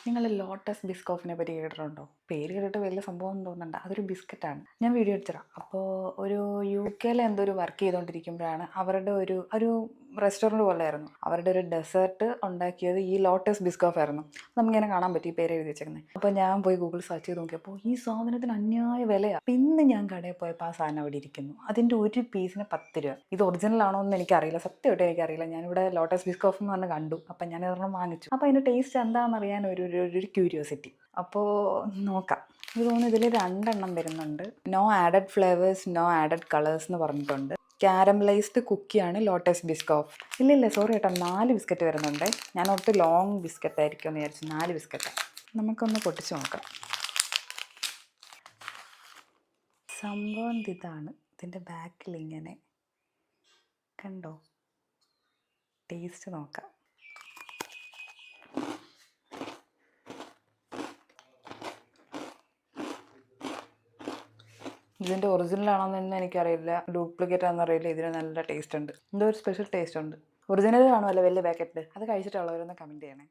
നിങ്ങൾ ലോട്ടസ് ബിസ്കോഫിനെ പറ്റി കേട്ടിട്ടുണ്ടോ? പേര് കേട്ടിട്ട് വലിയ സംഭവം ഒന്നും തോന്നണ്ട. അതൊരു ബിസ്ക്കറ്റാണ്. ഞാൻ വീഡിയോ എടുത്തരാം. അപ്പോൾ ഒരു UK എന്തോ ഒരു വർക്ക് ചെയ്തുകൊണ്ടിരിക്കുമ്പോഴാണ് അവരുടെ ഒരു റെസ്റ്റോറൻറ്റ് പോലെയായിരുന്നു. അവരുടെ ഒരു ഡെസേർട്ട് ഉണ്ടാക്കിയത് ഈ ലോട്ടസ് ബിസ്കോഫ് ആയിരുന്നു. നമുക്കിങ്ങനെ കാണാൻ പറ്റി ഈ പേര് എഴുതി വെച്ചേക്കുന്നത്. അപ്പോൾ ഞാൻ പോയി ഗൂഗിൾ സെർച്ച് ചെയ്ത് നോക്കിയപ്പോൾ ഈ സാധനത്തിന് അന്യായ വിലയാണ്. പിന്നെ ഞാൻ കടയിൽ പോയപ്പോൾ ആ സാധനം അവിടെ ഇരിക്കുന്നു. അതിൻ്റെ ഒരു പീസിന് 10 രൂപ. ഇത് ഒറിജിനൽ ആണോ എന്ന് എനിക്കറിയില്ല, സത്യമായിട്ട് എനിക്കറിയില്ല. ഞാനിവിടെ ലോട്ടസ് ബിസ്കോഫ് എന്ന് പറഞ്ഞ് കണ്ടു. അപ്പം ഞാൻ ഒരെണ്ണം വാങ്ങിച്ചു. അപ്പോൾ അതിൻ്റെ ടേസ്റ്റ് എന്താണെന്ന് അറിയാൻ ഒരു ക്യൂരിയോസിറ്റി. അപ്പോൾ നോക്കാം. എനിക്ക് തോന്നുന്നു ഇതിൽ 2 എണ്ണം വരുന്നുണ്ട്. No added flavours, no added colours എന്ന് പറഞ്ഞിട്ടുണ്ട്. കാരമലൈസ്ഡ് കുക്കിയാണ് ലോട്ടസ് ബിസ്കോഫ്. ഇല്ല സോറി കേട്ടോ, 4 ബിസ്ക്കറ്റ് വരുന്നുണ്ട്. ഞാൻ ഓർത്ത് ലോങ് ബിസ്ക്കറ്റ് ആയിരിക്കും എന്ന് വിചാരിച്ചു. 4 ബിസ്ക്കറ്റ്. നമുക്കൊന്ന് പൊട്ടിച്ച് നോക്കാം. സംഭവം ഇതാണ്. ഇതിൻ്റെ ബാക്കിൽ ഇങ്ങനെ കണ്ടോ, ടേസ്റ്റ് നോക്കാം. ഇതിൻ്റെ ഒറിജിനൽ ആണോന്നൊന്നും എനിക്കറിയില്ല, ഡ്യൂപ്ലിക്കേറ്റ് ആണെന്ന് അറിയില്ല. ഇതിന് നല്ല ടേസ്റ്റ് ഉണ്ട്. എന്തോ ഒരു സ്പെഷ്യൽ ടേസ്റ്റ് ഉണ്ട്. ഒറിജിനൽ കാണുമല്ലോ വലിയ പാക്കറ്റിൽ. അത് കഴിച്ചിട്ടുള്ളവരൊന്ന് കമൻറ്റ് ചെയ്യണേ.